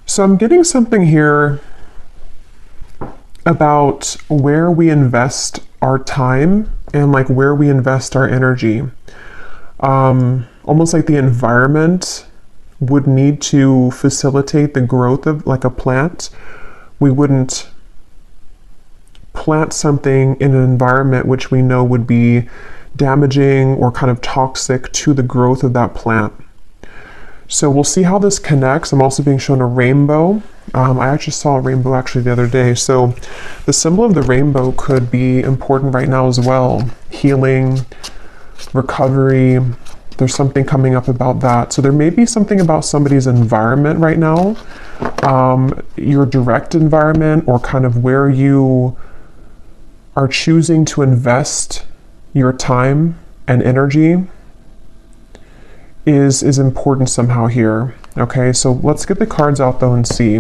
So I'm getting something here about where we invest our time and like where we invest our energy. Almost like the environment would need to facilitate the growth of like a plant. We wouldn't plant something in an environment which we know would be damaging or kind of toxic to the growth of that plant. So we'll see how this connects. I'm also being shown a rainbow. I actually saw a rainbow actually the other day. So the symbol of the rainbow could be important right now as well. Healing, recovery. There's something coming up about that. So there may be something about somebody's environment right now, your direct environment, or kind of where you are choosing to invest your time and energy is important somehow here. Okay, so let's get the cards out though and see.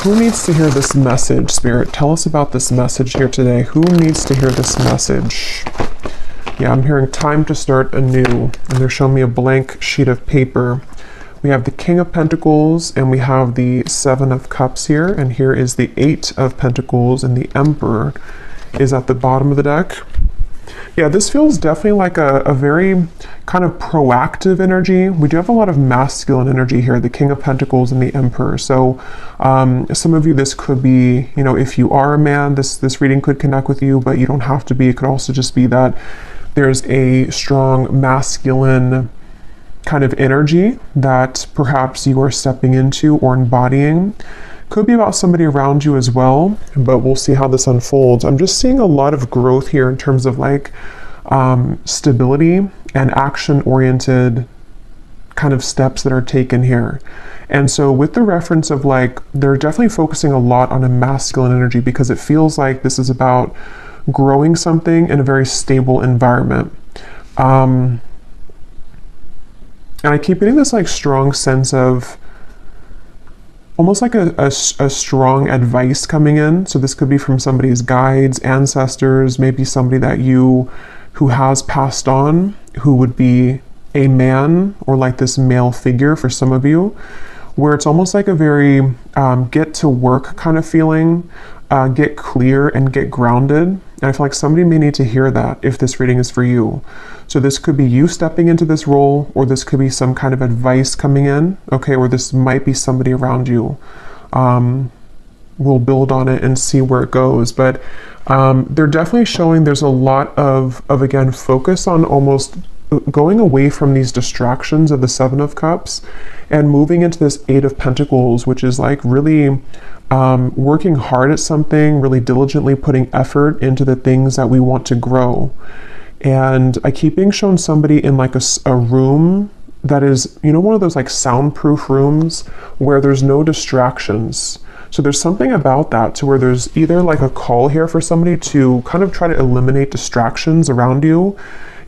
Who needs to hear this message, Spirit? Tell us about this message here today. Who needs to hear this message? Yeah, I'm hearing time to start anew, and they're showing me a blank sheet of paper. We have the King of Pentacles, and we have the Seven of Cups here, and here is the Eight of Pentacles, and the Emperor is at the bottom of the deck. Yeah, this feels definitely like a very kind of proactive energy. We do have a lot of masculine energy here, the King of Pentacles and the Emperor. So some of you, this could be, you know, if you are a man, this reading could connect with you, but you don't have to be. It could also just be that there's a strong masculine kind of energy that perhaps you are stepping into or embodying. Could be about somebody around you as well, but we'll see how this unfolds. I'm just seeing a lot of growth here in terms of like stability and action-oriented kind of steps that are taken here. And so with the reference of like, they're definitely focusing a lot on a masculine energy because it feels like this is about growing something in a very stable environment. And I keep getting this like strong sense of almost like a strong advice coming in. So this could be from somebody's guides, ancestors, maybe somebody that who has passed on, who would be a man or like this male figure for some of you, where it's almost like a very get to work kind of feeling, get clear and get grounded. And I feel like somebody may need to hear that if this reading is for you. So this could be you stepping into this role, or this could be some kind of advice coming in, okay, or this might be somebody around you. We'll build on it and see where it goes. But they're definitely showing there's a lot of again, focus on almost going away from these distractions of the Seven of Cups and moving into this Eight of Pentacles, which is like really working hard at something, really diligently putting effort into the things that we want to grow. And I keep being shown somebody in like a room that is, you know, one of those like soundproof rooms where there's no distractions. So there's something about that to where there's either like a call here for somebody to kind of try to eliminate distractions around you,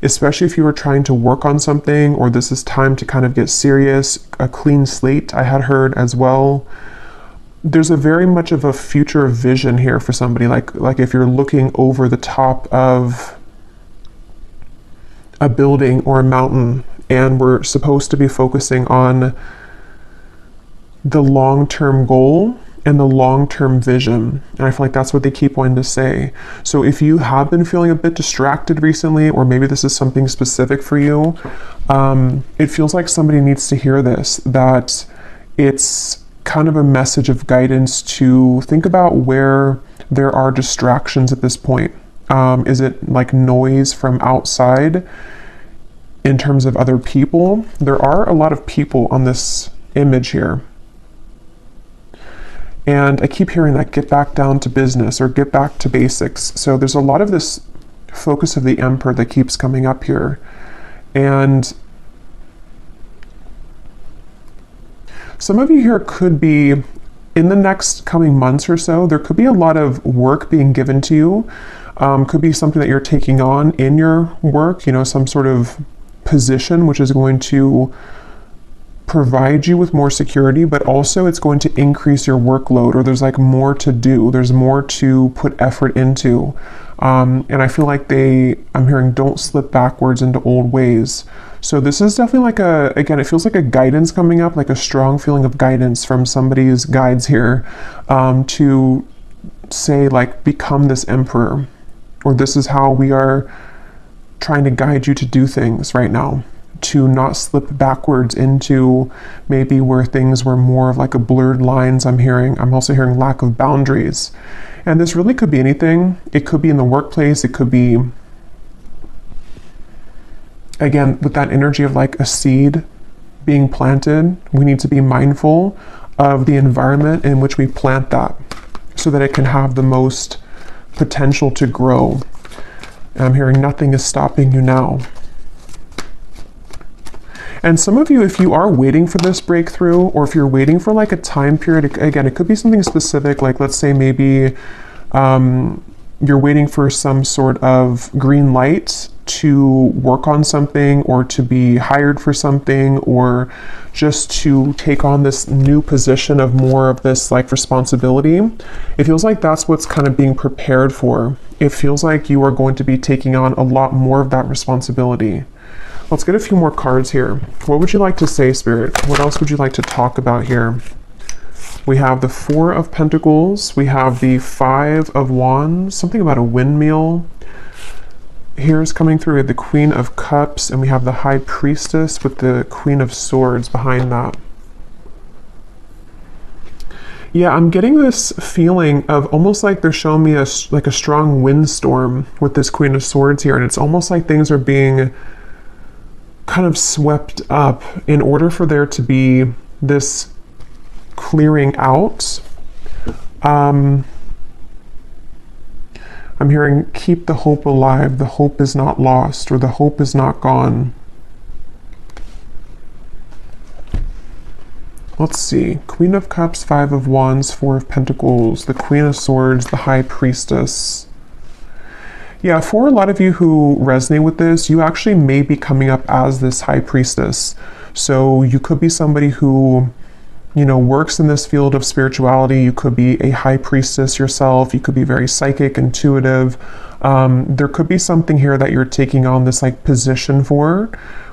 especially if you were trying to work on something, or this is time to kind of get serious, a clean slate I had heard as well. There's a very much of a future vision here for somebody, like if you're looking over the top of a building or a mountain, and we're supposed to be focusing on the long-term goal and the long-term vision. And I feel like that's what they keep wanting to say. So if you have been feeling a bit distracted recently, or maybe this is something specific for you, it feels like somebody needs to hear this, that it's kind of a message of guidance to think about where there are distractions at this point. Is it like noise from outside in terms of other people? There are a lot of people on this image here. And I keep hearing that get back down to business or get back to basics. So there's a lot of this focus of the Emperor that keeps coming up here. And some of you here could be, in the next coming months or so, there could be a lot of work being given to you. Could be something that you're taking on in your work, you know, some sort of position which is going to provide you with more security, but also it's going to increase your workload, or there's like more to do. There's more to put effort into. And I feel like I'm hearing don't slip backwards into old ways. So this is definitely like again, it feels like a guidance coming up, like a strong feeling of guidance from somebody's guides here, to say like, become this emperor, or this is how we are trying to guide you to do things right now, to not slip backwards into maybe where things were more of like a blurred lines. I'm also hearing lack of boundaries. And this really could be anything. It could be in the workplace. It could be, again, with that energy of like a seed being planted. We need to be mindful of the environment in which we plant that, so that it can have the most potential to grow. And I'm hearing nothing is stopping you now. And some of you, if you are waiting for this breakthrough, or if you're waiting for like a time period, again, it could be something specific, like let's say maybe you're waiting for some sort of green light to work on something, or to be hired for something, or just to take on this new position of more of this like responsibility. It feels like that's what's kind of being prepared for. It feels like you are going to be taking on a lot more of that responsibility. Let's get a few more cards here. What would you like to say, Spirit? What else would you like to talk about here? We have the Four of Pentacles. We have the Five of Wands. Something about a windmill. Here's coming through the Queen of Cups, and we have the High Priestess with the Queen of Swords behind that. Yeah, I'm getting this feeling of almost like they're showing me a strong windstorm with this Queen of Swords here, and it's almost like things are being kind of swept up in order for there to be this clearing out. I'm hearing keep the hope alive. The hope is not lost, or the hope is not gone. Let's see. Queen of Cups, Five of Wands, Four of Pentacles, the Queen of Swords, the High Priestess. Yeah, for a lot of you who resonate with this, you actually may be coming up as this High Priestess. So you could be somebody who, you know, works in this field of spirituality. You could be a High Priestess yourself. You could be very psychic, intuitive. There could be something here that you're taking on this like position for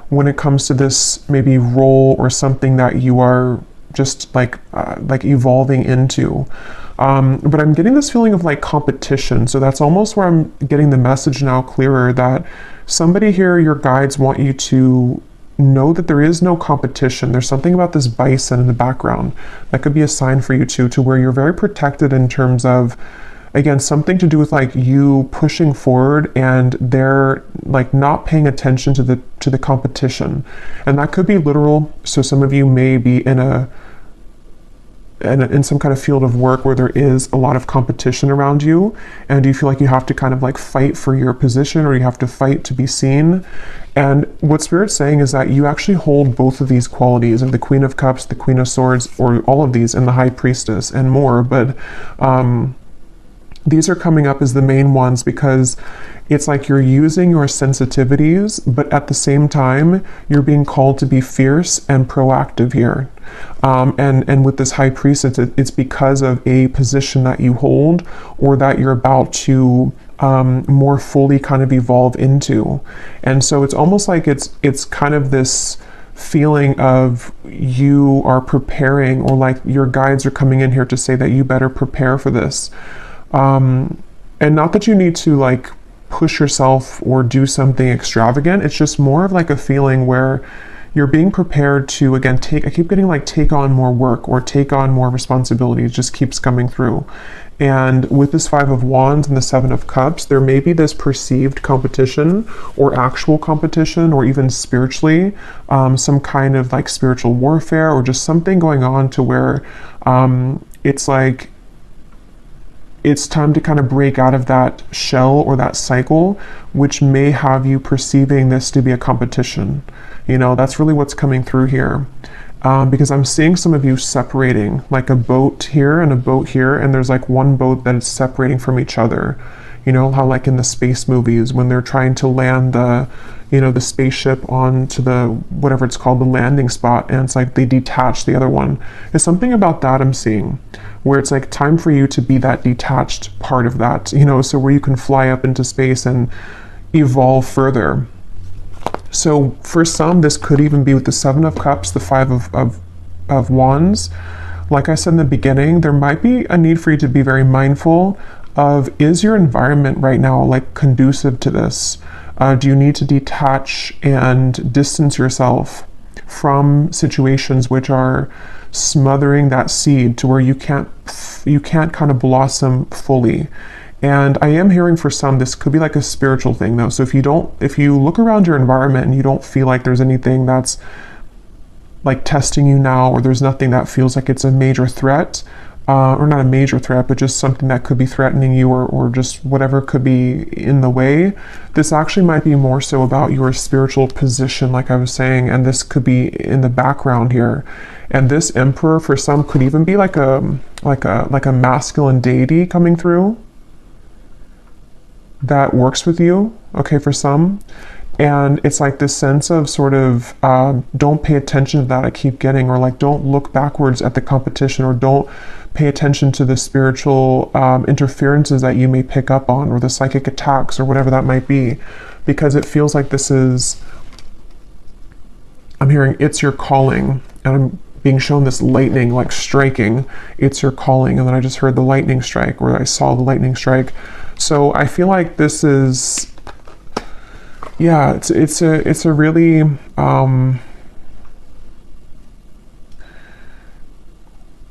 when it comes to this maybe role, or something that you are just like evolving into. But I'm getting this feeling of like competition. So that's almost where I'm getting the message now clearer, that somebody here, your guides want you to know that there is no competition. There's something about this bison in the background that could be a sign for you too, to where you're very protected in terms of, again, something to do with like you pushing forward, and they're like not paying attention to the competition. And that could be literal. So some of you may be in some kind of field of work where there is a lot of competition around you, and you feel like you have to kind of like fight for your position, or you have to fight to be seen. And what Spirit's saying is that you actually hold both of these qualities of the Queen of Cups, the Queen of Swords, or all of these, and the High Priestess and more. But these are coming up as the main ones because it's like you're using your sensitivities, but at the same time, you're being called to be fierce and proactive here. And with this High Priestess, it's because of a position that you hold, or that you're about to more fully kind of evolve into. And so it's almost like it's kind of this feeling of you are preparing, or like your guides are coming in here to say that you better prepare for this. And not that you need to like push yourself or do something extravagant. It's just more of like a feeling where you're being prepared to, again, I keep getting like take on more work or take on more responsibility. It just keeps coming through. And with this Five of Wands and the Seven of Cups, there may be this perceived competition or actual competition, or even spiritually, some kind of like spiritual warfare, or just something going on to where it's like, it's time to kind of break out of that shell or that cycle, which may have you perceiving this to be a competition. You know, that's really what's coming through here. Because I'm seeing some of you separating, like a boat here and a boat here, and there's like one boat that is separating from each other. You know, how like in the space movies, when they're trying to land the, you know, the spaceship onto the, whatever it's called, the landing spot, and it's like they detach the other one. There's something about that I'm seeing, where it's like time for you to be that detached part of that, you know, so where you can fly up into space and evolve further. So for some, this could even be with the Seven of Cups, the Five of Wands. Like I said in the beginning, there might be a need for you to be very mindful of, is your environment right now like conducive to this? Do you need to detach and distance yourself from situations which are smothering that seed to where you can't kind of blossom fully? And I am hearing for some, this could be like a spiritual thing though. So if you look around your environment and you don't feel like there's anything that's like testing you now, or there's nothing that feels like it's a major threat, or not a major threat, but just something that could be threatening you, or just whatever could be in the way, this actually might be more so about your spiritual position, like I was saying, and this could be in the background here. And this Emperor for some could even be like a masculine deity coming through that works with you, okay, for some. And it's like this sense of sort of, don't pay attention to that I keep getting, or like don't look backwards at the competition, or don't pay attention to the spiritual interferences that you may pick up on, or the psychic attacks, or whatever that might be, because it feels like this is, I'm hearing it's your calling, and I'm being shown this lightning like striking, it's your calling, and then I just heard the lightning strike, or I saw the lightning strike. So I feel like this is, yeah, it's a really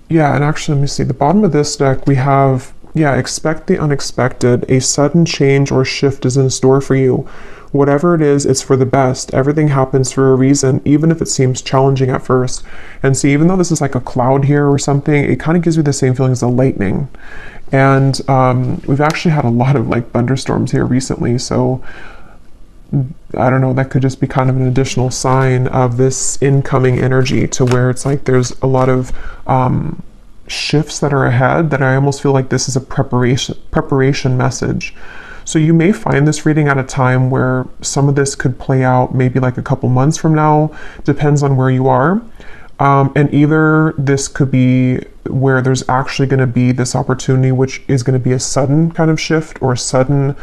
yeah. And actually, let me see, the bottom of this deck we have, yeah, expect the unexpected. A sudden change or shift is in store for you. Whatever it is, it's for the best. Everything happens for a reason, even if it seems challenging at first. And see, even though this is like a cloud here or something, it kind of gives me the same feeling as the lightning. And we've actually had a lot of like thunderstorms here recently, so I don't know, that could just be kind of an additional sign of this incoming energy, to where it's like there's a lot of shifts that are ahead, that I almost feel like this is a preparation message. So you may find this reading at a time where some of this could play out maybe like a couple months from now, depends on where you are. And either this could be where there's actually going to be this opportunity, which is going to be a sudden kind of shift, or a sudden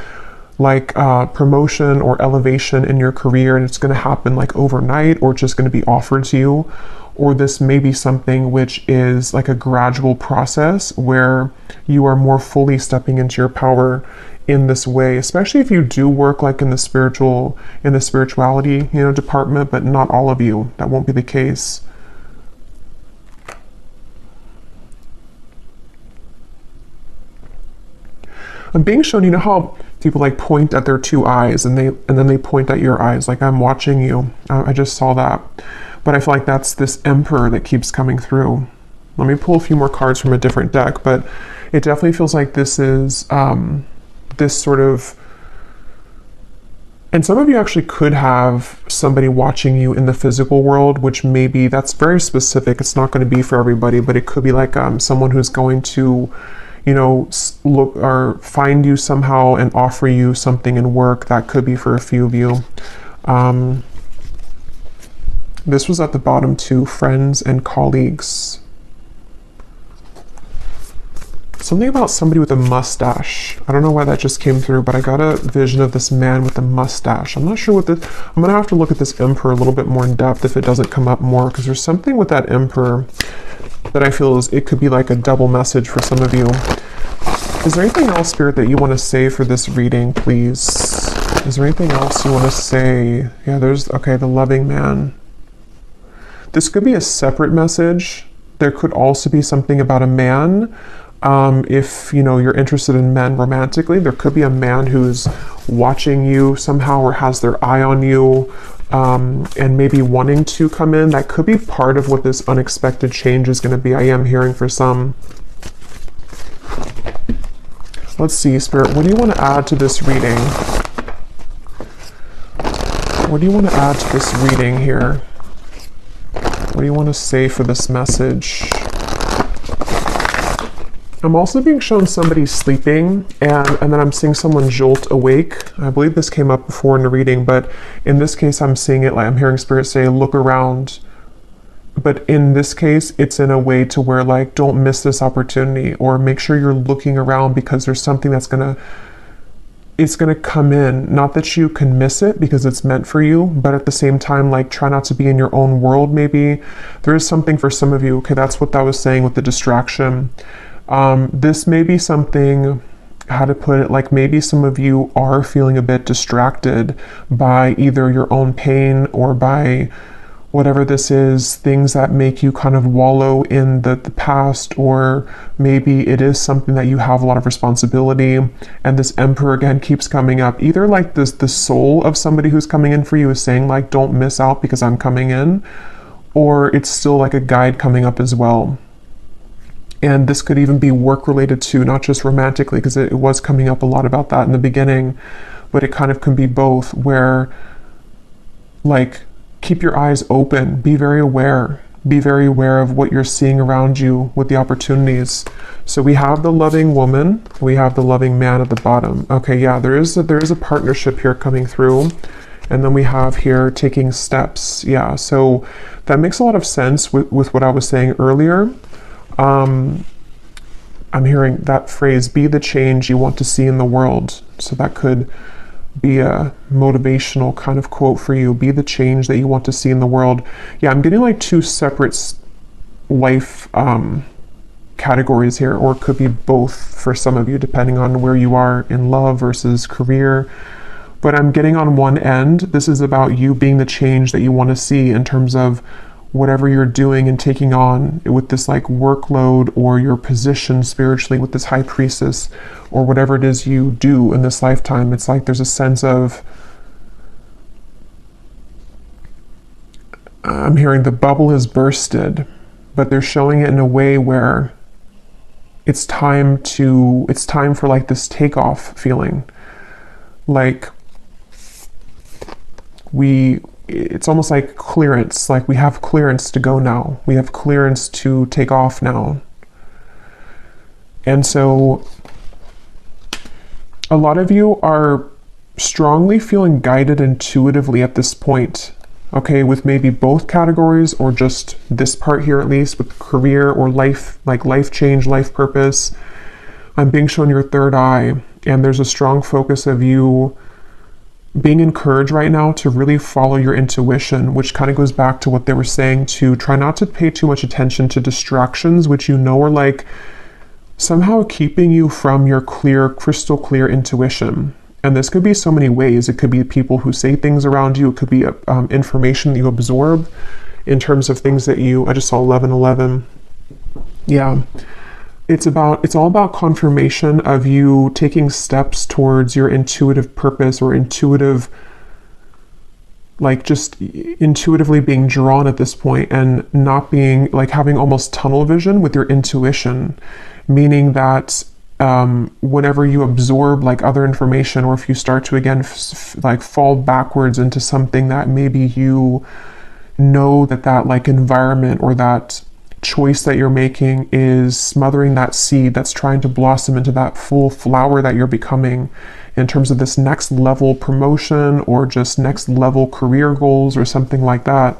like promotion or elevation in your career, and it's going to happen like overnight, or it's just going to be offered to you. Or this may be something which is like a gradual process where you are more fully stepping into your power in this way, especially if you do work like in the spirituality, you know, department, but not all of you, that won't be the case. I'm being shown, you know how people like point at their two eyes, and then they point at your eyes, like I'm watching you. I just saw that. But I feel like that's this Emperor that keeps coming through. Let me pull a few more cards from a different deck, but it definitely feels like this is this sort of, and some of you actually could have somebody watching you in the physical world, which maybe that's very specific. It's not going to be for everybody, but it could be like someone who's going to, you know, look or find you somehow and offer you something in work. That could be for a few of you. This was at the bottom too, friends and colleagues. Something about somebody with a mustache. I don't know why that just came through, but I got a vision of this man with a mustache. I'm not sure what this, I'm gonna have to look at this Emperor a little bit more in depth if it doesn't come up more, because there's something with that Emperor that I feel is, it could be like a double message for some of you. Is there anything else, Spirit, that you want to say for this reading, please? Is there anything else you want to say? Yeah, there's, okay, the loving man. This could be a separate message. There could also be something about a man. If, you know, you're interested in men romantically, there could be a man who's watching you somehow, or has their eye on you, and maybe wanting to come in. That could be part of what this unexpected change is going to be. I am hearing for some. Let's see, Spirit, what do you want to add to this reading? What do you want to add to this reading here? What do you want to say for this message? I'm also being shown somebody sleeping, and then I'm seeing someone jolt awake. I believe this came up before in the reading, but in this case, I'm seeing it like I'm hearing Spirit say, look around. But in this case, it's in a way to where like, don't miss this opportunity, or make sure you're looking around because there's something that's it's gonna come in. Not that you can miss it because it's meant for you, but at the same time, like try not to be in your own world. Maybe there is something for some of you. Okay, that's what that was saying with the distraction. This may be something, how to put it, like maybe some of you are feeling a bit distracted by either your own pain or by whatever this is, things that make you kind of wallow in the past, or maybe it is something that you have a lot of responsibility. And this Emperor again keeps coming up. Either like this, the soul of somebody who's coming in for you is saying like, don't miss out because I'm coming in, or it's still like a guide coming up as well. And this could even be work related too, not just romantically, because it was coming up a lot about that in the beginning, but it kind of can be both, where like, keep your eyes open, be very aware of what you're seeing around you with the opportunities. So we have the loving woman, we have the loving man at the bottom. Okay, yeah, there is a partnership here coming through. And then we have here taking steps. Yeah, so that makes a lot of sense with what I was saying earlier. I'm hearing that phrase, be the change you want to see in the world. So that could be a motivational kind of quote for you. Be the change that you want to see in the world. Yeah, I'm getting like two separate life categories here, or it could be both for some of you, depending on where you are in love versus career. But I'm getting on one end, this is about you being the change that you want to see in terms of whatever you're doing and taking on with this like workload, or your position spiritually with this high priestess, or whatever it is you do in this lifetime. It's like there's a sense of, I'm hearing the bubble has bursted, but they're showing it in a way where it's time for like this takeoff feeling. Like it's almost like clearance, like we have clearance to go now. We have clearance to take off now. And so a lot of you are strongly feeling guided intuitively at this point. Okay, with maybe both categories, or just this part here, at least with career or life, like life change, life purpose. I'm being shown your third eye, and there's a strong focus of you being encouraged right now to really follow your intuition, which kind of goes back to what they were saying, to try not to pay too much attention to distractions, which you know are like somehow keeping you from your clear, crystal clear intuition. And this could be so many ways. It could be people who say things around you. It could be information that you absorb in terms of things that I just saw 1111. Yeah. It's all about confirmation of you taking steps towards your intuitive purpose, or intuitive, like just intuitively being drawn at this point, and not being like having almost tunnel vision with your intuition, meaning that whenever you absorb like other information, or if you start to again like fall backwards into something that maybe you know that like environment or that choice that you're making is smothering that seed that's trying to blossom into that full flower that you're becoming, in terms of this next level promotion, or just next level career goals, or something like that.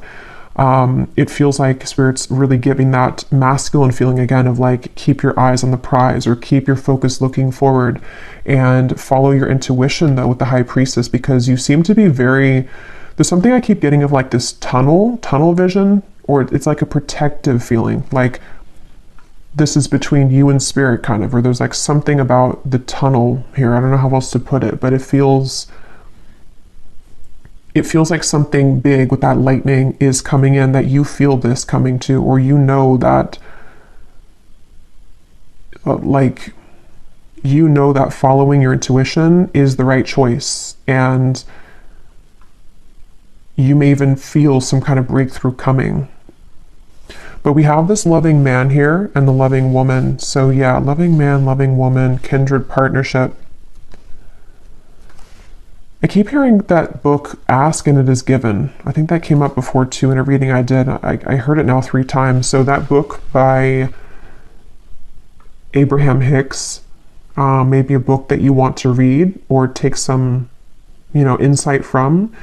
It feels like Spirit's really giving that masculine feeling again of like, keep your eyes on the prize, or keep your focus looking forward, and follow your intuition though with the High Priestess, because you seem to be there's something I keep getting of like this tunnel vision, or it's like a protective feeling, like this is between you and Spirit kind of, or there's like something about the tunnel here. I don't know how else to put it, but it feels like something big with that lightning is coming in, that you feel this coming to, or you know that that following your intuition is the right choice, and you may even feel some kind of breakthrough coming. But we have this loving man here and the loving woman. So yeah, loving man, loving woman, kindred partnership. I keep hearing that book, Ask and It Is Given. I think that came up before too in a reading I did. I heard it now 3 times. So that book by Abraham Hicks, maybe a book that you want to read or take some, insight from.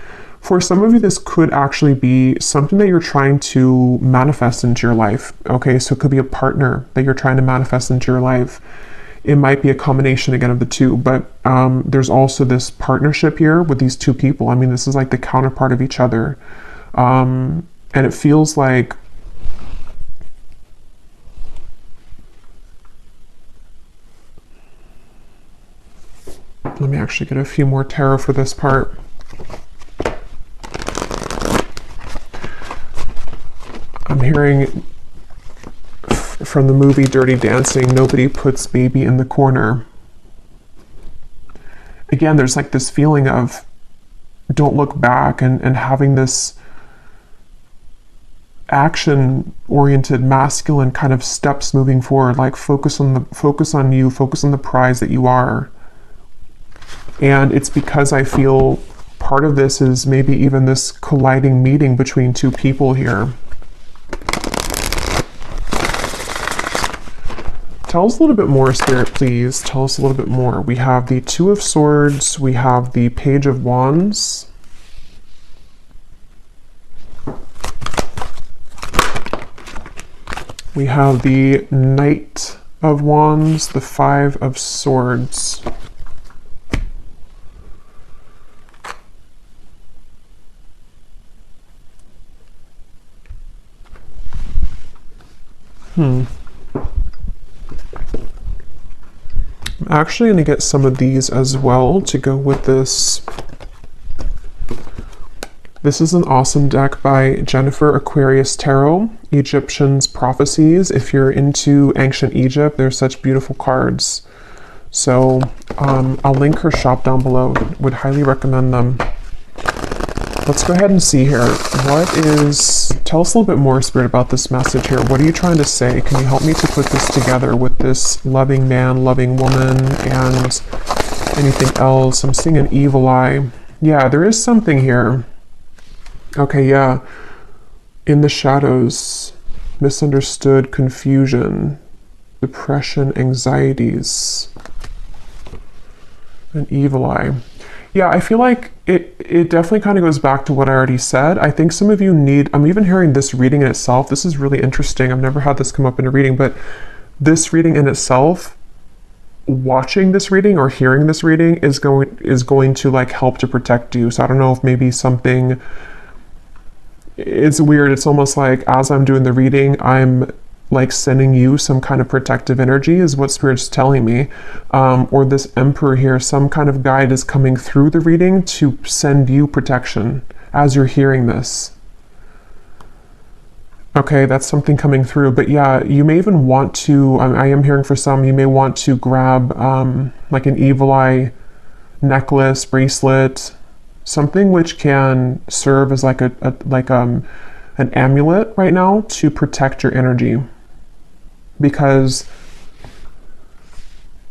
For some of you, this could actually be something that you're trying to manifest into your life. Okay, so it could be a partner that you're trying to manifest into your life. It might be a combination again of the two, but there's also this partnership here with these two people. I mean, this is like the counterpart of each other. And it feels like let me actually get a few more tarot for this part. I'm hearing from the movie Dirty Dancing, nobody puts baby in the corner. Again, there's like this feeling of don't look back and having this action-oriented masculine kind of steps moving forward, like focus on you, focus on the prize that you are. And it's because I feel part of this is maybe even this colliding meeting between two people here. Tell us a little bit more, Spirit, please. Tell us a little bit more. We have the Two of Swords. We have the Page of Wands. We have the Knight of Wands, the Five of Swords. I'm actually going to get some of these as well to go with this. This is an awesome deck by Jennifer Aquarius Tarot, Egyptian's Prophecies. If you're into ancient Egypt, there's such beautiful cards. So I'll link her shop down below. Would highly recommend them. Let's go ahead and see here. Tell us a little bit more, Spirit, about this message here. What are you trying to say? Can you help me to put this together with this loving man, loving woman, and anything else? I'm seeing an evil eye. Yeah, there is something here. Okay, yeah. In the shadows, misunderstood, confusion, depression, anxieties, an evil eye. Yeah, I feel like it definitely kind of goes back to what I already said. I think some of you I'm even hearing this reading in itself. This is really interesting. I've never had this come up in a reading, but this reading in itself, watching this reading or hearing this reading is going to like help to protect you. So I don't know if maybe something, it's weird. It's almost like as I'm doing the reading, I'm like sending you some kind of protective energy is what Spirit's telling me. Or this Emperor here, some kind of guide is coming through the reading to send you protection as you're hearing this. Okay, that's something coming through. But yeah, you may even want to, I am hearing for some, you may want to grab like an evil eye necklace, bracelet, something which can serve as like an amulet right now to protect your energy. Because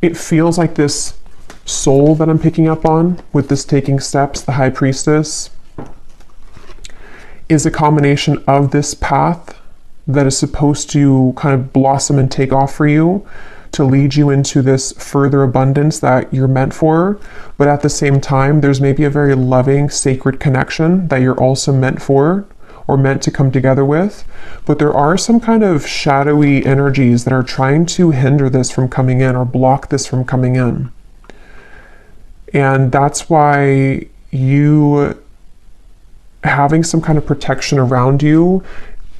it feels like this soul that I'm picking up on with this taking steps, the High Priestess, is a combination of this path that is supposed to kind of blossom and take off for you to lead you into this further abundance that you're meant for. But at the same time, there's maybe a very loving, sacred connection that you're also meant for or meant to come together with. But there are some kind of shadowy energies that are trying to hinder this from coming in or block this from coming in. And that's why you having some kind of protection around you,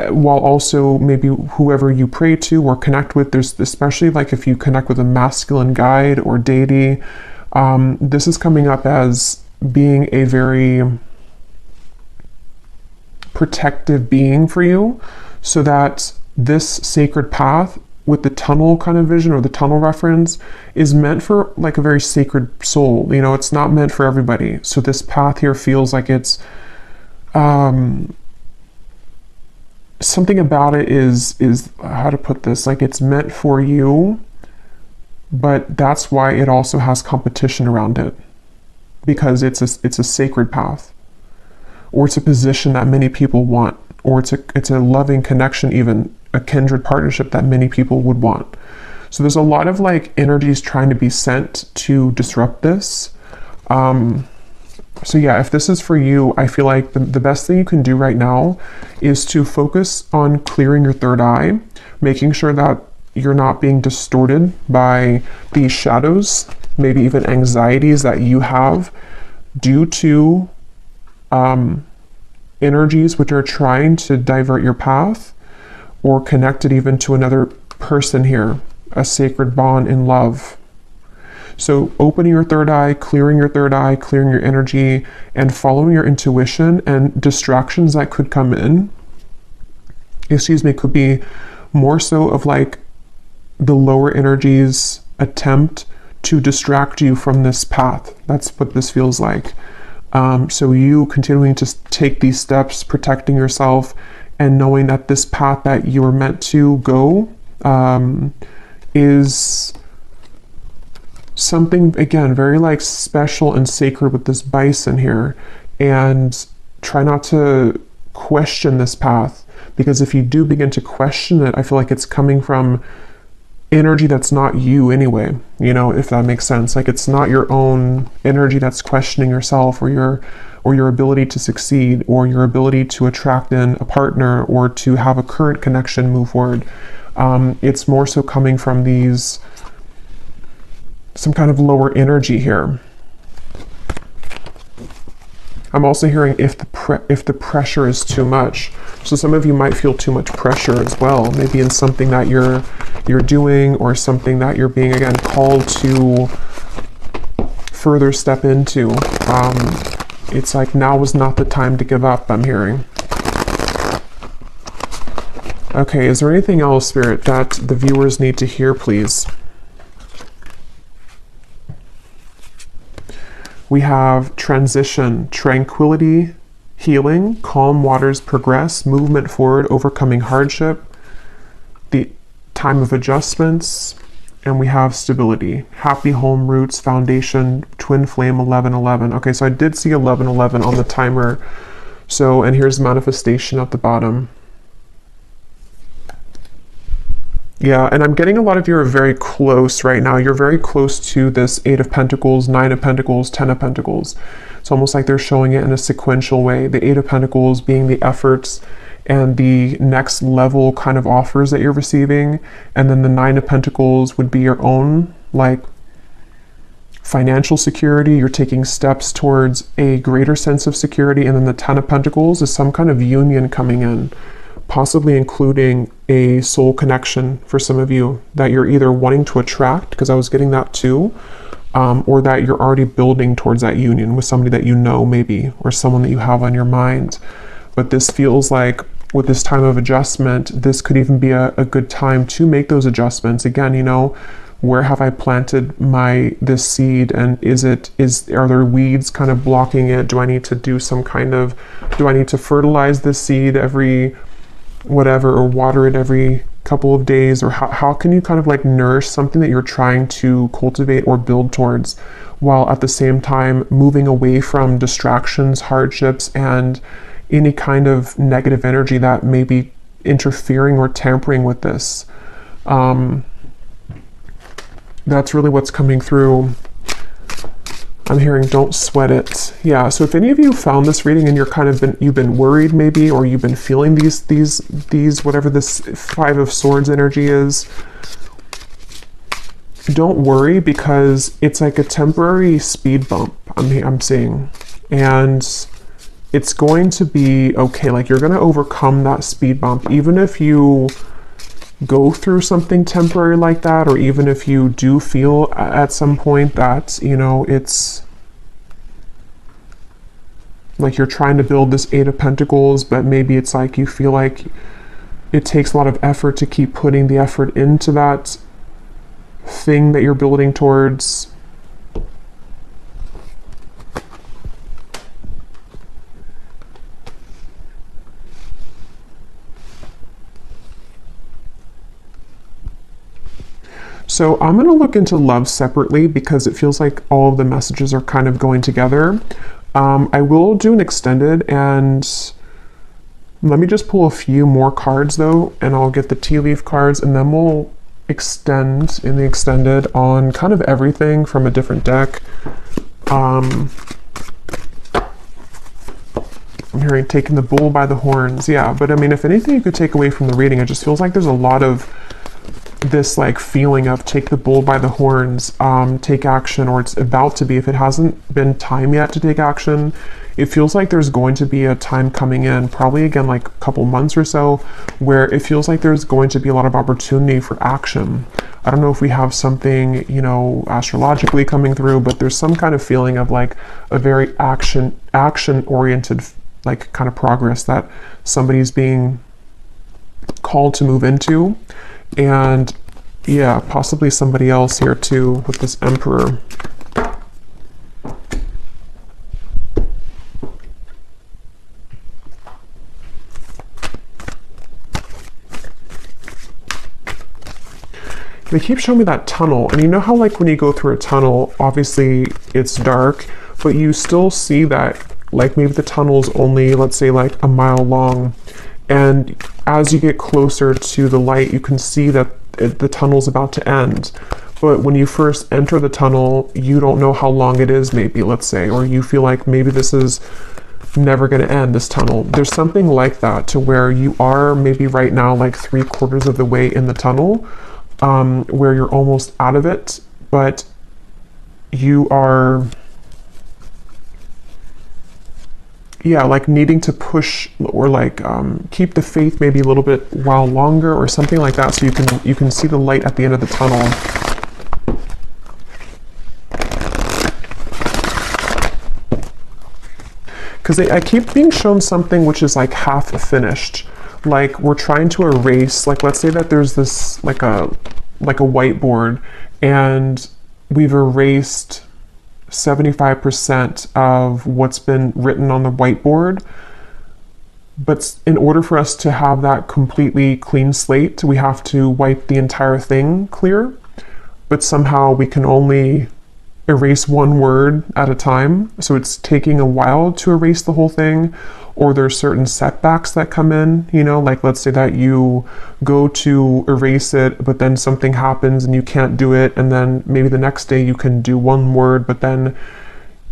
while also maybe whoever you pray to or connect with, there's especially like if you connect with a masculine guide or deity, this is coming up as being a very protective being for you, so that this sacred path with the tunnel kind of vision or the tunnel reference is meant for like a very sacred soul. You know, it's not meant for everybody. So this path here feels like it's something about it is how to put this, like it's meant for you, but that's why it also has competition around it, because it's a sacred path, or it's a position that many people want, or it's a loving connection, even a kindred partnership that many people would want. So there's a lot of like energies trying to be sent to disrupt this. So yeah, if this is for you, I feel like the best thing you can do right now is to focus on clearing your third eye, making sure that you're not being distorted by these shadows, maybe even anxieties that you have due to energies which are trying to divert your path or connect it even to another person here, a sacred bond in love. So opening your third eye, clearing your energy, and following your intuition, and distractions that could come in, could be more so of like the lower energies attempt to distract you from this path. That's what this feels like. So you continuing to take these steps, protecting yourself, and knowing that this path that you were meant to go is something, again, very like special and sacred with this bison here. And try not to question this path, because if you do begin to question it, I feel like it's coming from energy that's not you anyway, you know, if that makes sense. Like it's not your own energy that's questioning yourself or your ability to succeed, or your ability to attract in a partner, or to have a current connection move forward. It's more so coming from some kind of lower energy here. I'm also hearing if the pressure is too much. So some of you might feel too much pressure as well, maybe in something that you're doing, or something that you're being, again, called to further step into. It's like now is not the time to give up, I'm hearing. Okay, is there anything else, Spirit, that the viewers need to hear, please? We have transition, tranquility, healing, calm waters progress, movement forward, overcoming hardship, the time of adjustments, and we have stability, happy home, roots, foundation, twin flame, 1111. Okay, so I did see 1111 on the timer. So, and here's manifestation at the bottom. Yeah, and I'm getting a lot of you are very close right now. You're very close to this 8 of Pentacles, 9 of Pentacles, 10 of Pentacles. It's almost like they're showing it in a sequential way. The 8 of Pentacles being the efforts and the next level kind of offers that you're receiving. And then the 9 of Pentacles would be your own, like, financial security. You're taking steps towards a greater sense of security. And then the 10 of Pentacles is some kind of union coming in, possibly including a soul connection for some of you that you're either wanting to attract, because I was getting that too, or that you're already building towards that union with somebody that you know, maybe, or someone that you have on your mind. But this feels like with this time of adjustment, this could even be a good time to make those adjustments. Again, you know, where have I planted this seed, and are there weeds kind of blocking it? Do I need to fertilize this seed every whatever, or water it every couple of days? Or how can you kind of like nourish something that you're trying to cultivate or build towards, while at the same time moving away from distractions, hardships, and any kind of negative energy that may be interfering or tampering with this. That's really what's coming through. I'm hearing don't sweat it. Yeah, so if any of you found this reading and you've been worried maybe, or you've been feeling these whatever this 5 of Swords energy is, don't worry, because it's like a temporary speed bump I'm seeing. And it's going to be okay. Like, you're going to overcome that speed bump, even if you go through something temporary like that, or even if you do feel at some point that, you know, it's like you're trying to build this 8 of Pentacles, but maybe it's like you feel like it takes a lot of effort to keep putting the effort into that thing that you're building towards. So I'm going to look into love separately, because it feels like all of the messages are kind of going together. I will do an extended, and let me just pull a few more cards though, and I'll get the tea leaf cards, and then we'll extend in the extended on kind of everything from a different deck. I'm hearing taking the bull by the horns. Yeah, but I mean, if anything you could take away from the reading, it just feels like there's a lot of this like feeling of take the bull by the horns, take action, or it's about to be. If it hasn't been time yet to take action, it feels like there's going to be a time coming in, probably again like a couple months or so, where it feels like there's going to be a lot of opportunity for action. I don't know if we have something, you know, astrologically coming through, but there's some kind of feeling of like a very action oriented like kind of progress that somebody's being called to move into. And yeah, possibly somebody else here too with this Emperor. They keep showing me that tunnel, and you know how like when you go through a tunnel, obviously it's dark, but you still see that like maybe the tunnel's only, let's say, like a mile long, and as you get closer to the light, you can see that the tunnel's about to end. But when you first enter the tunnel, you don't know how long it is, maybe, let's say, or you feel like maybe this is never going to end, this tunnel. There's something like that to where you are maybe right now like 3/4 of the way in the tunnel, where you're almost out of it, but you are, yeah, like needing to push or like keep the faith maybe a little bit while longer or something like that, so you can see the light at the end of the tunnel. Because I keep being shown something which is like half finished, like we're trying to erase, like let's say that there's this like a whiteboard and we've erased 75% of what's been written on the whiteboard, but in order for us to have that completely clean slate, we have to wipe the entire thing clear, but somehow we can only erase one word at a time, so it's taking a while to erase the whole thing. Or there's certain setbacks that come in, you know, like let's say that you go to erase it, but then something happens and you can't do it, and then maybe the next day you can do one word, but then,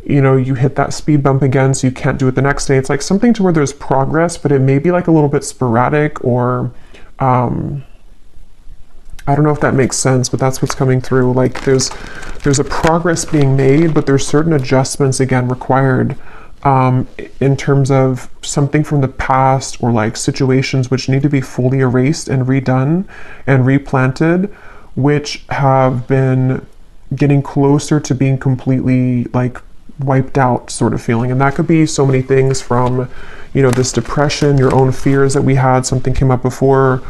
you know, you hit that speed bump again, so you can't do it the next day. It's like something to where there's progress, but it may be like a little bit sporadic, or I don't know if that makes sense, but that's what's coming through. Like there's a progress being made, but there's certain adjustments again required in terms of something from the past, or like situations which need to be fully erased and redone and replanted, which have been getting closer to being completely like wiped out sort of feeling. And that could be so many things from, you know, this depression, your own fears that we had, something came up before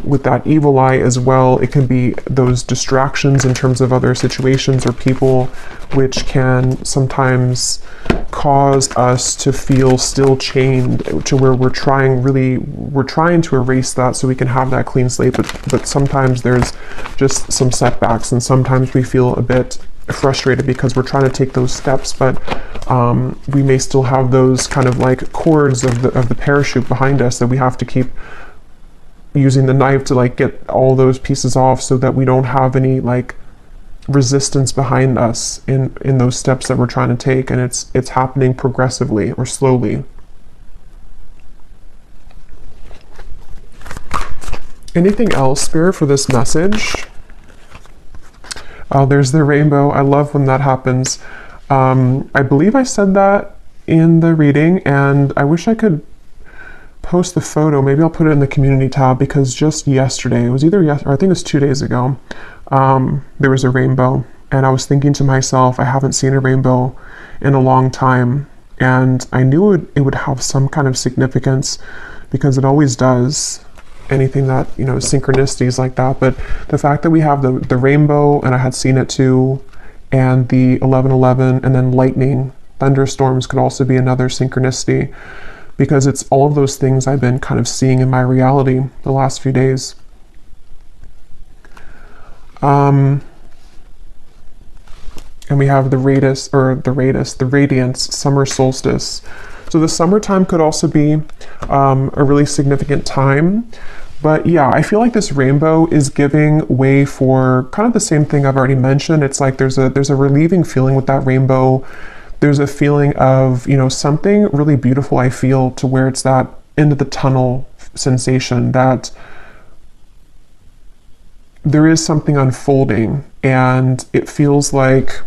with that evil eye as well. It can be those distractions in terms of other situations or people, which can sometimes cause us to feel still chained to where we're trying to erase that so we can have that clean slate, but sometimes there's just some setbacks, and sometimes we feel a bit frustrated because we're trying to take those steps, but we may still have those kind of like cords of the parachute behind us that we have to keep using the knife to like get all those pieces off, so that we don't have any like resistance behind us in those steps that we're trying to take, and it's happening progressively or slowly. Anything else, Spirit, for this message? Oh, there's the rainbow. I love when that happens. I believe I said that in the reading, and I wish I could post the photo. Maybe I'll put it in the community tab, because just yesterday, it was either yesterday, or I think it was 2 days ago, there was a rainbow, and I was thinking to myself, I haven't seen a rainbow in a long time, and I knew it would have some kind of significance, because it always does. Anything that, you know, synchronicities like that. But the fact that we have the rainbow, and I had seen it too, and the 11:11, and then lightning, thunderstorms could also be another synchronicity, because it's all of those things I've been kind of seeing in my reality the last few days. And we have the radiance, summer solstice. So the summertime could also be a really significant time, But yeah, I feel like this rainbow is giving way for kind of the same thing I've already mentioned. It's like there's a relieving feeling with that rainbow. There's a feeling of, you know, something really beautiful, I feel, to where it's that end of the tunnel sensation, that there is something unfolding, and it feels like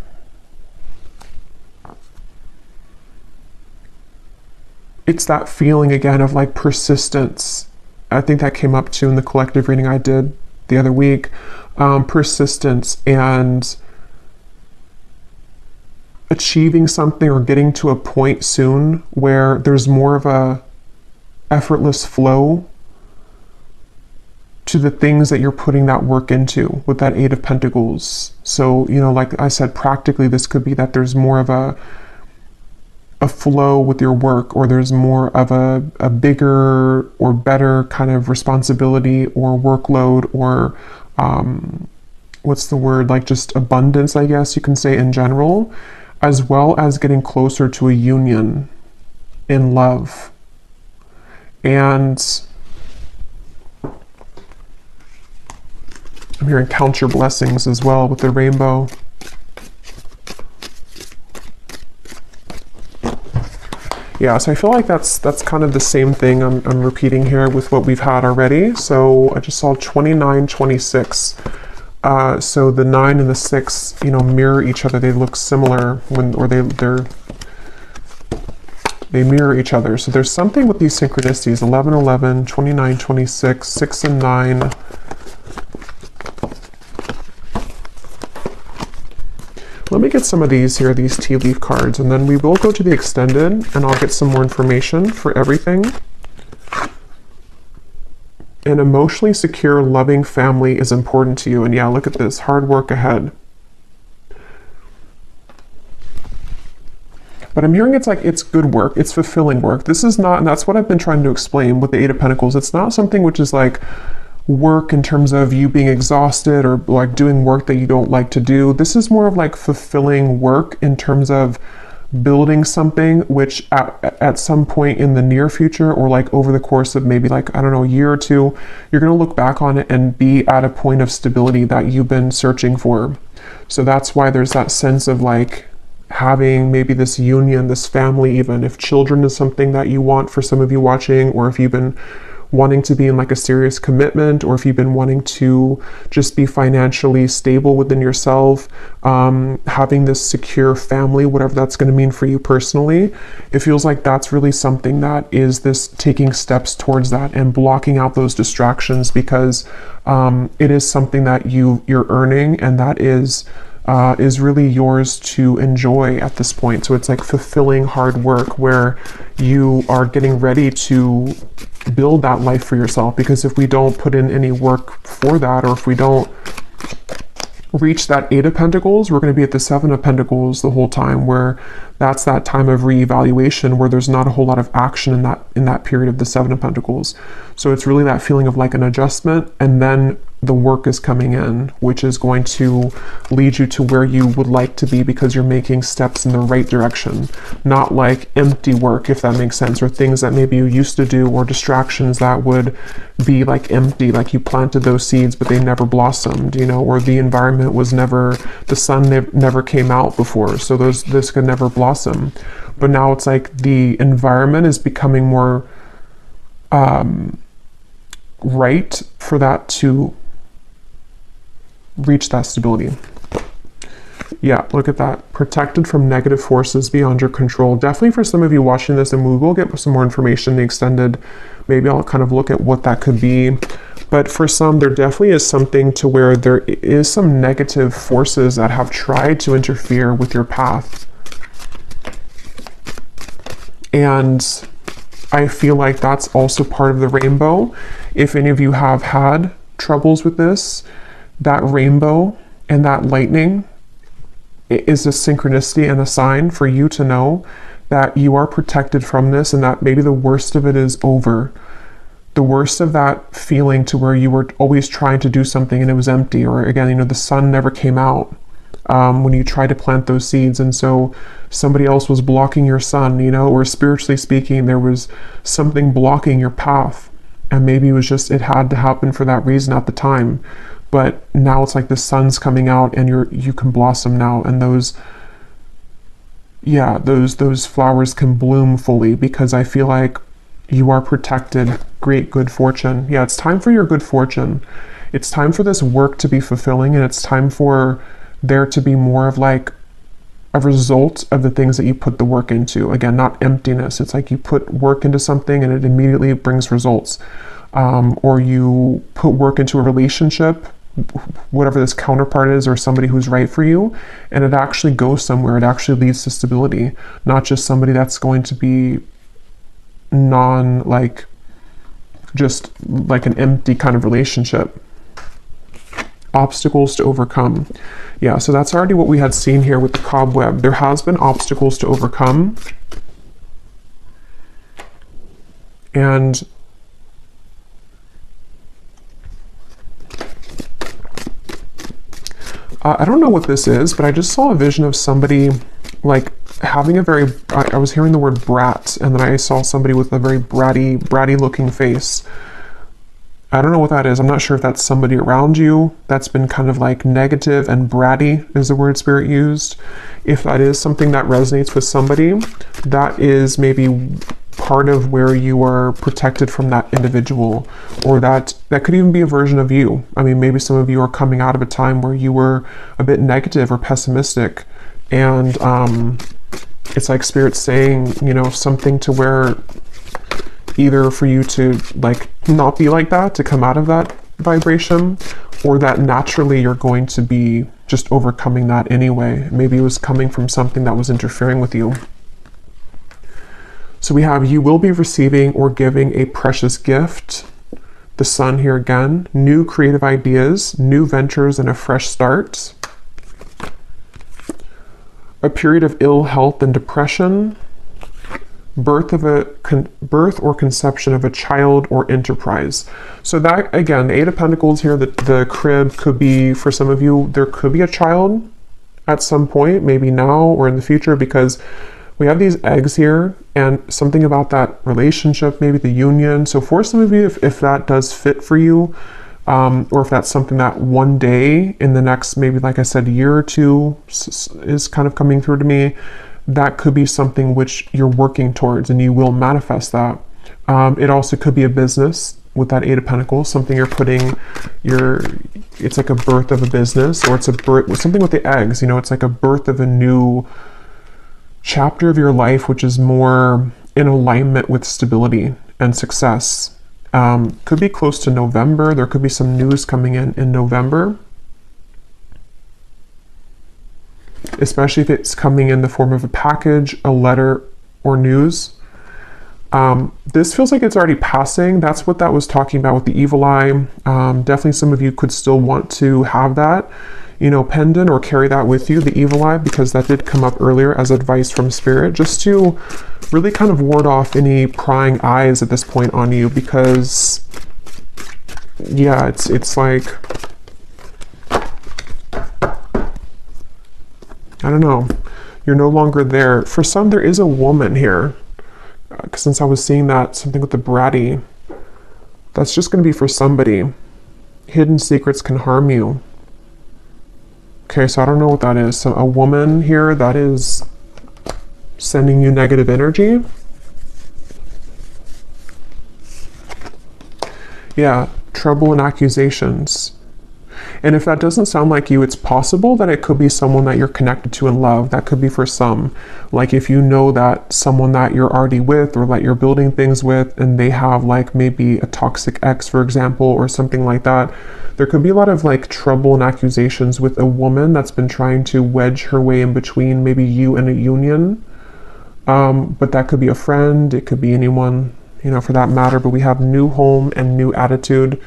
it's that feeling again of like persistence. I think that came up too in the collective reading I did the other week. Persistence and achieving something or getting to a point soon where there's more of a effortless flow to the things that you're putting that work into with that Eight of Pentacles. So, you know, like I said, practically this could be that there's more of a flow with your work, or there's more of a bigger or better kind of responsibility or workload, or what's the word, like just abundance, I guess you can say, in general, as well as getting closer to a union in love. And I'm hearing count your blessings as well with the rainbow. Yeah, so I feel like that's kind of the same thing I'm repeating here with what we've had already. So I just saw 29, 26. So the 9 and the 6, you know, mirror each other. They look similar they mirror each other. So there's something with these synchronicities: 11, 11, 29, 26, 6 and 9. Let me get some of these here, these tea leaf cards, and then we will go to the extended and I'll get some more information for everything. An emotionally secure, loving family is important to you. And yeah, look at this, hard work ahead. But I'm hearing it's like, it's good work, it's fulfilling work. This is not, and that's what I've been trying to explain with the Eight of Pentacles. It's not something which is like work in terms of you being exhausted or like doing work that you don't like to do. This is more of like fulfilling work in terms of building something which at some point in the near future, or like over the course of maybe like, I don't know, a year or two, you're going to look back on it and be at a point of stability that you've been searching for. So that's why there's that sense of like having maybe this union, this family, even if children is something that you want for some of you watching, or if you've been wanting to be in like a serious commitment, or if you've been wanting to just be financially stable within yourself, having this secure family, whatever that's going to mean for you personally, it feels like that's really something that is this taking steps towards that and blocking out those distractions, because it is something that you're earning, and that is really yours to enjoy at this point. So it's like fulfilling hard work where you are getting ready to build that life for yourself. Because if we don't put in any work for that, or if we don't reach that Eight of Pentacles, we're going to be at the Seven of Pentacles the whole time, where that's that time of reevaluation where there's not a whole lot of action in that period of the Seven of Pentacles. So it's really that feeling of like an adjustment, and then the work is coming in, which is going to lead you to where you would like to be, because you're making steps in the right direction, not like empty work, if that makes sense, or things that maybe you used to do, or distractions that would be like empty, like you planted those seeds but they never blossomed, you know, or the environment was never, the sun never came out before, so this could never blossom. But now it's like the environment is becoming more right for that to reach that stability. Yeah, look at that. Protected from negative forces beyond your control. Definitely for some of you watching this, and we will get some more information in the extended. Maybe I'll kind of look at what that could be. But for some, there definitely is something to where there is some negative forces that have tried to interfere with your path. And I feel like that's also part of the rainbow. If any of you have had troubles with this, that rainbow and that lightning is a synchronicity and a sign for you to know that you are protected from this, and that maybe the worst of it is over. The worst of that feeling to where you were always trying to do something and it was empty, or again, you know, the sun never came out when you tried to plant those seeds, and so somebody else was blocking your sun, you know, or spiritually speaking, there was something blocking your path. And maybe it was just, it had to happen for that reason at the time. But now it's like the sun's coming out and you can blossom now, and those flowers can bloom fully, because I feel like you are protected. Great good fortune. Yeah, it's time for your good fortune. It's time for this work to be fulfilling, and it's time for there to be more of like a result of the things that you put the work into. Again, not emptiness. It's like you put work into something and it immediately brings results. Or you put work into a relationship, whatever this counterpart is, or somebody who's right for you, and it actually goes somewhere. It actually leads to stability, not just somebody that's going to be just like an empty kind of relationship. Obstacles to overcome. Yeah, so that's already what we had seen here with the cobweb. There has been obstacles to overcome. And I don't know what this is, but I just saw a vision of somebody like having a very, I was hearing the word brat, and then I saw somebody with a very bratty looking face. I don't know what that is. I'm not sure if that's somebody around you that's been kind of like negative, and bratty is the word Spirit used. If that is something that resonates with somebody, that is maybe part of where you are protected from that individual, or that could even be a version of you. I mean, maybe some of you are coming out of a time where you were a bit negative or pessimistic, and it's like Spirit saying, you know, something to where either for you to like not be like that, to come out of that vibration, or that naturally you're going to be just overcoming that anyway. Maybe it was coming from something that was interfering with you. So we have, you will be receiving or giving a precious gift. The sun here again. New creative ideas, new ventures, and a fresh start. A period of ill health and depression. Birth or conception of a child or enterprise. So that, again, the Eight of Pentacles here, the crib could be, for some of you, there could be a child at some point, maybe now or in the future, because we have these eggs here, and something about that relationship, maybe the union. So for some of you, if that does fit for you, or if that's something that one day in the next, maybe like I said, year or two is kind of coming through to me, that could be something which you're working towards, and you will manifest that. It also could be a business with that Eight of Pentacles, something you're putting it's like a birth of a business, or it's a birth, something with the eggs, you know, it's like a birth of a new chapter of your life, which is more in alignment with stability and success. Could be close to November. There could be some news coming in November, especially if it's coming in the form of a package, a letter, or news. This feels like it's already passing. That's what that was talking about with the evil eye. Definitely some of you could still want to have that, you know, pendant or carry that with you, the evil eye, because that did come up earlier as advice from Spirit, just to really kind of ward off any prying eyes at this point on you, because yeah, it's like, I don't know, you're no longer there. For some, there is a woman here, since I was seeing that, something with the bratty, that's just going to be for somebody. Hidden secrets can harm you. Okay, so I don't know what that is. So a woman here that is sending you negative energy. Yeah, trouble and accusations. And if that doesn't sound like you, it's possible that it could be someone that you're connected to in love. That could be for some. Like if you know that someone that you're already with, or that you're building things with, and they have like maybe a toxic ex, for example, or something like that, there could be a lot of like trouble and accusations with a woman that's been trying to wedge her way in between maybe you and a union. But that could be a friend, it could be anyone, you know, for that matter. But we have new home and new attitude.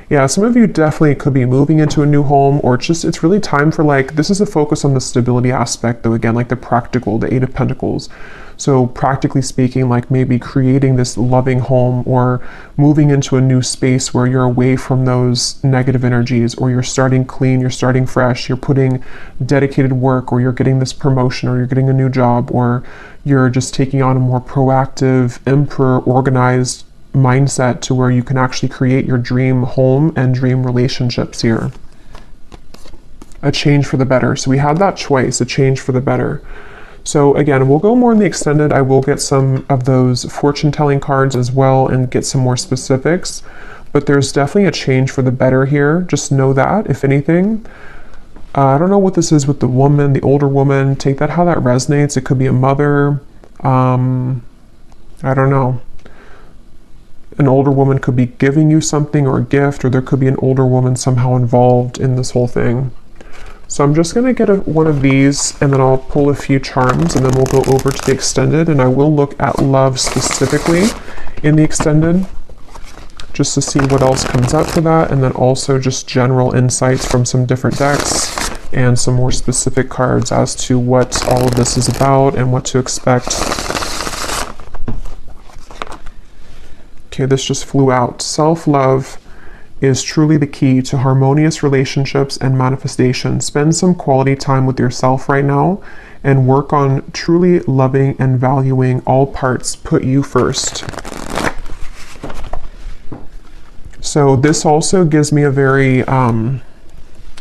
Yeah, some of you definitely could be moving into a new home, or it's really time for like, this is a focus on the stability aspect though, again, like the practical, the Eight of Pentacles. So practically speaking, like maybe creating this loving home, or moving into a new space where you're away from those negative energies, or you're starting clean, you're starting fresh, you're putting dedicated work, or you're getting this promotion, or you're getting a new job, or you're just taking on a more proactive, emperor, organized mindset to where you can actually create your dream home and dream relationships here. A change for the better. So we had that choice, a change for the better. So again, we'll go more in the extended. I will get some of those fortune telling cards as well and get some more specifics, but there's definitely a change for the better here. Just know that, if anything. I don't know what this is with the woman, the older woman. Take that how that resonates. It could be a mother. I don't know. An older woman could be giving you something or a gift, or there could be an older woman somehow involved in this whole thing. So I'm just going to get one of these, and then I'll pull a few charms, and then we'll go over to the extended, and I will look at love specifically in the extended, just to see what else comes up for that, and then also just general insights from some different decks, and some more specific cards as to what all of this is about and what to expect. Okay, this just flew out. Self-love is truly the key to harmonious relationships and manifestation. Spend some quality time with yourself right now and work on truly loving and valuing all parts. Put you first. So this also gives me a very,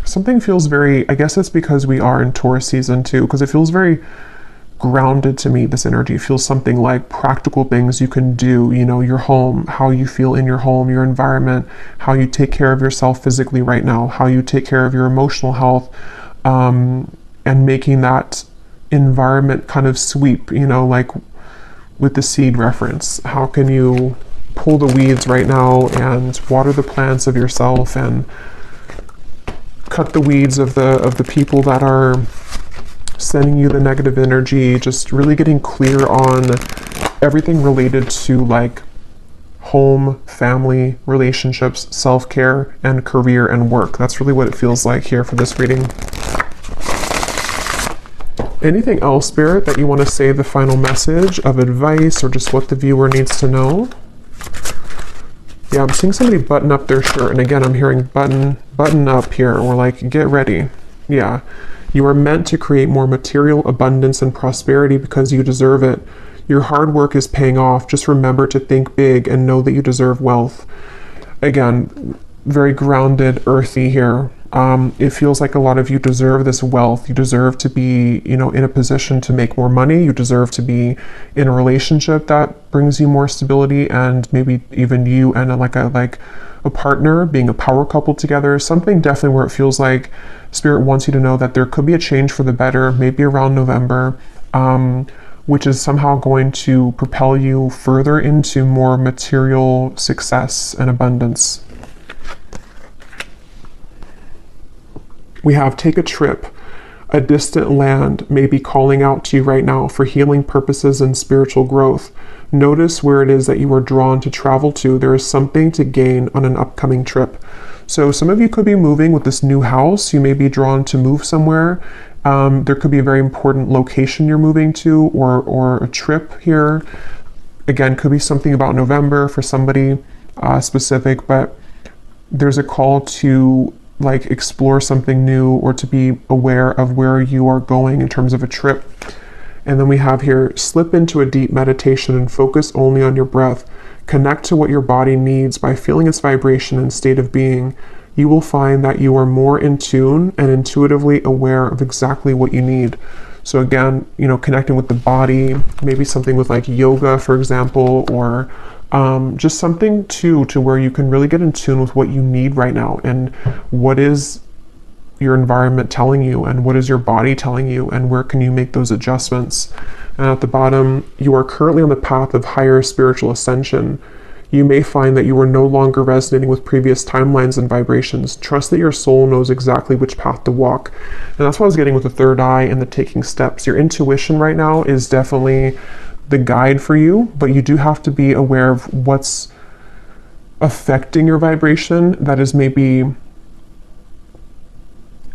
something feels very, I guess it's because we are in Taurus season too, because it feels very grounded to me, this energy. It feels something like practical things you can do, you know, your home, how you feel in your home, your environment, how you take care of yourself physically right now, how you take care of your emotional health, and making that environment kind of sweep, you know, like with the seed reference. How can you pull the weeds right now and water the plants of yourself and cut the weeds of the people that are sending you the negative energy, just really getting clear on everything related to like home, family, relationships, self-care, and career and work. That's really what it feels like here for this reading. Anything else, Spirit, that you want to say, the final message of advice or just what the viewer needs to know? Yeah, I'm seeing somebody button up their shirt, and again, I'm hearing button up here, or like get ready. Yeah. You are meant to create more material abundance and prosperity because you deserve it. Your hard work is paying off. Just remember to think big and know that you deserve wealth. Again, very grounded, earthy here. It feels like a lot of you deserve this wealth. You deserve to be, you know, in a position to make more money. You deserve to be in a relationship that brings you more stability, and maybe even you and a partner being a power couple together. Something definitely where it feels like Spirit wants you to know that there could be a change for the better, maybe around November, which is somehow going to propel you further into more material success and abundance. We have take a trip. A distant land may be calling out to you right now for healing purposes and spiritual growth. Notice where it is that you are drawn to travel to. There is something to gain on an upcoming trip. So some of you could be moving with this new house. You may be drawn to move somewhere. There could be a very important location you're moving to, or a trip here. Again, could be something about November for somebody specific, but there's a call to like explore something new or to be aware of where you are going in terms of a trip. And then we have here, slip into a deep meditation and focus only on your breath. Connect to what your body needs by feeling its vibration and state of being. You will find that you are more in tune and intuitively aware of exactly what you need. So again, you know, connecting with the body, maybe something with like yoga, for example, or just something to where you can really get in tune with what you need right now, and what is your environment telling you, and what is your body telling you, and where can you make those adjustments. And at the bottom, you are currently on the path of higher spiritual ascension. You may find that you are no longer resonating with previous timelines and vibrations. Trust that your soul knows exactly which path to walk. And that's what I was getting with the third eye and the taking steps. Your intuition right now is definitely the guide for you, but you do have to be aware of what's affecting your vibration that is maybe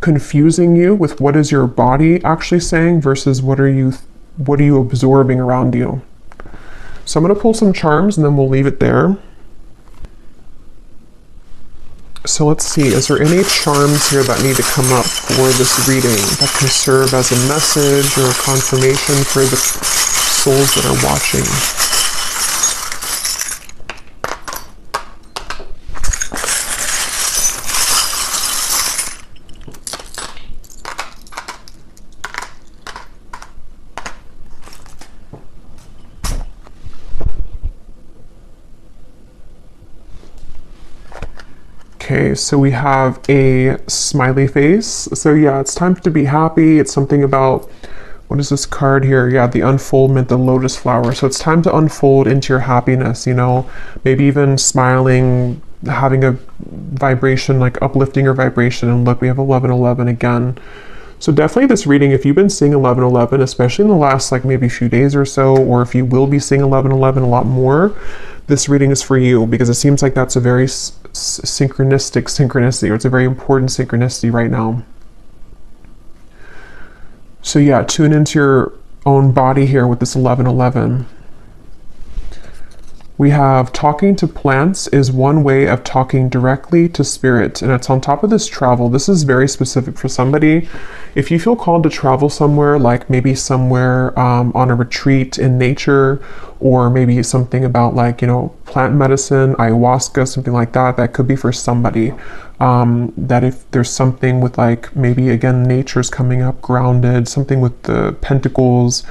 confusing you with what is your body actually saying versus what are you absorbing around you. So I'm going to pull some charms and then we'll leave it there. So let's see, is there any charms here that need to come up for this reading that can serve as a message or a confirmation for the souls that are watching? Okay, so we have a smiley face. So yeah, it's time to be happy. It's something about, what is this card here? Yeah, the unfoldment, the lotus flower. So it's time to unfold into your happiness, you know, maybe even smiling, having a vibration, like uplifting your vibration. And look, we have 1111 again. So definitely this reading, if you've been seeing 1111, especially in the last like maybe few days or so, or if you will be seeing 1111 a lot more, this reading is for you, because it seems like that's a very synchronicity, or it's a very important synchronicity right now. So yeah, tune into your own body here with this 1111. We have talking to plants is one way of talking directly to spirit, and it's on top of this travel. This is very specific for somebody. If you feel called to travel somewhere, like maybe somewhere on a retreat in nature, or maybe something about like, you know, plant medicine, ayahuasca, something like that, that could be for somebody. That if there's something with like, maybe again, nature's coming up, grounded, something with the pentacles,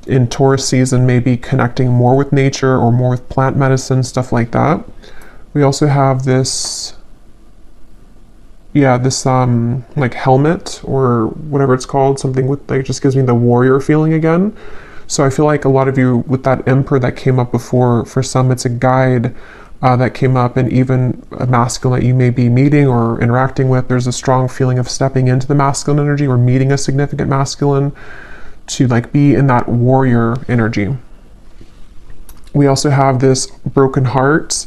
in Taurus season, maybe connecting more with nature or more with plant medicine, stuff like that. We also have this, yeah, this like helmet or whatever it's called, something with like, just gives me the warrior feeling again. So I feel like a lot of you with that emperor that came up before, for some it's a guide that came up, and even a masculine that you may be meeting or interacting with, there's a strong feeling of stepping into the masculine energy or meeting a significant masculine, to like be in that warrior energy. We also have this broken heart.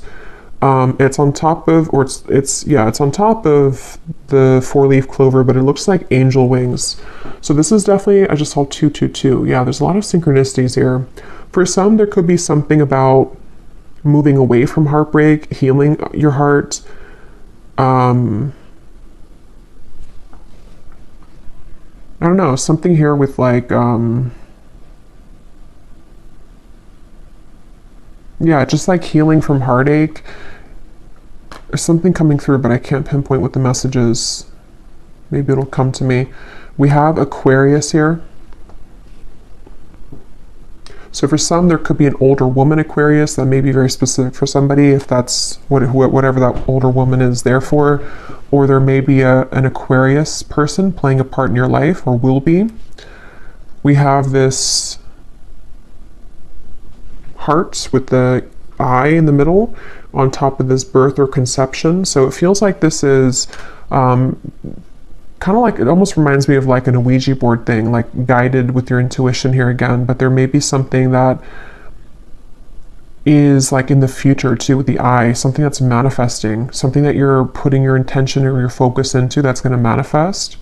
It's on top of, or it's on top of the 4-leaf clover, but it looks like angel wings. So this is definitely, I just saw 222. Yeah, there's a lot of synchronicities here. For some, there could be something about moving away from heartbreak, healing your heart. I don't know, something here with like, yeah, just like healing from heartache. There's something coming through, but I can't pinpoint what the message is. Maybe it'll come to me. We have Aquarius here. So for some, there could be an older woman Aquarius that may be very specific for somebody, if that's whatever that older woman is there for. Or there may be an Aquarius person playing a part in your life, or will be. We have this heart with the eye in the middle on top of this birth or conception. So it feels like this is kind of like, it almost reminds me of like an Ouija board thing, like guided with your intuition here again, but there may be something that is like in the future too, with the eye, something that's manifesting, something that you're putting your intention or your focus into that's going to manifest.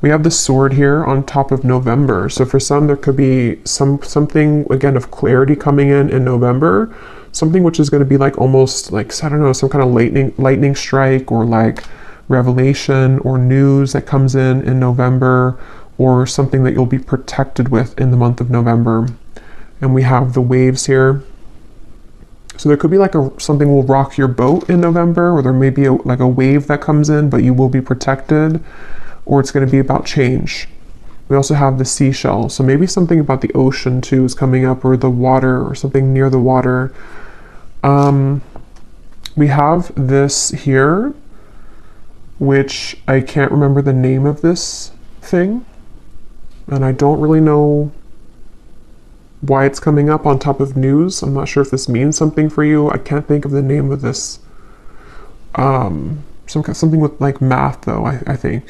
We have the sword here on top of November. So for some, there could be something again of clarity coming in November, something which is going to be like almost like, I don't know, some kind of lightning strike, or like revelation or news that comes in November, or something that you'll be protected with in the month of November. And we have the waves here. So there could be like something will rock your boat in November, or there may be like a wave that comes in, but you will be protected, or it's going to be about change. We also have the seashell. So maybe something about the ocean too is coming up, or the water, or something near the water. We have this here, which I can't remember the name of this thing, and I don't really know why it's coming up on top of news. I'm not sure if this means something for you. I can't think of the name of this. Something with like math though, I think.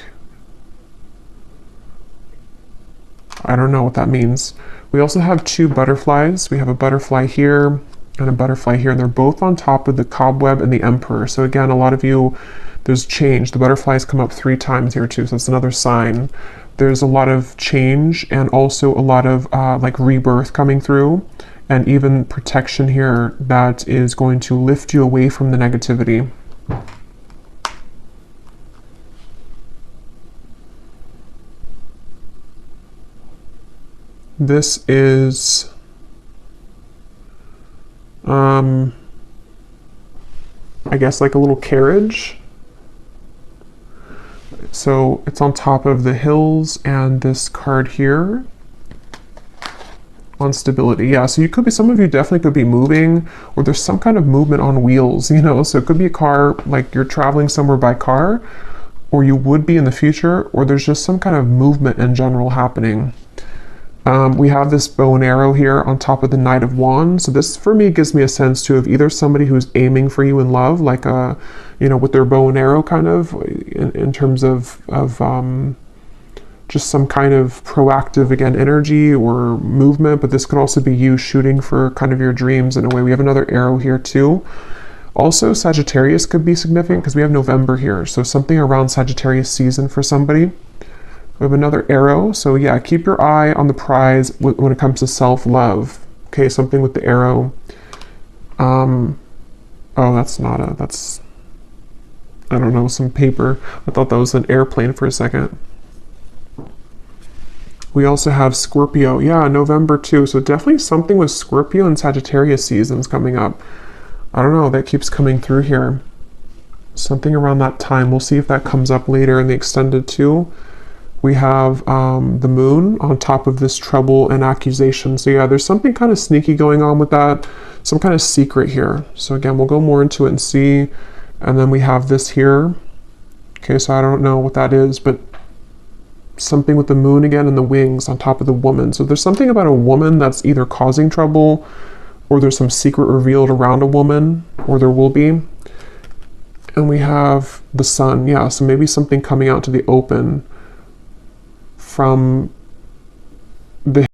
I don't know what that means. We also have 2 butterflies. We have a butterfly here and a butterfly here, and they're both on top of the cobweb and the emperor. So again, a lot of you, there's change. The butterflies come up 3 times here too, so that's another sign. There's a lot of change, and also a lot of like rebirth coming through, and even protection here that is going to lift you away from the negativity. This is I guess like a little carriage. So it's on top of the hills, and this card here on stability. Yeah, so you could be, some of you definitely could be moving, or there's some kind of movement on wheels, you know, so it could be a car, like you're traveling somewhere by car, or you would be in the future, or there's just some kind of movement in general happening. We have this bow and arrow here on top of the Knight of Wands. So this for me gives me a sense too of either somebody who's aiming for you in love, like you know, with their bow and arrow kind of in terms of just some kind of proactive, again, energy or movement, but this could also be you shooting for kind of your dreams in a way. We have another arrow here too. Also, Sagittarius could be significant because we have November here. So something around Sagittarius season for somebody. We have another arrow. So yeah, keep your eye on the prize when it comes to self-love. Okay, something with the arrow. Oh, that's not a, that's, I don't know, some paper. I thought that was an airplane for a second. We also have Scorpio. Yeah, November too. So definitely something with Scorpio and Sagittarius seasons coming up. I don't know, that keeps coming through here. Something around that time. We'll see if that comes up later in the extended too. We have the moon on top of this trouble and accusation. So yeah, there's something kind of sneaky going on with that. Some kind of secret here. So again, we'll go more into it and see. And then we have this here. Okay, so I don't know what that is, but something with the moon again and the wings on top of the woman. So there's something about a woman that's either causing trouble, or there's some secret revealed around a woman, or there will be. And we have the sun. Yeah, so maybe something coming out to the open from the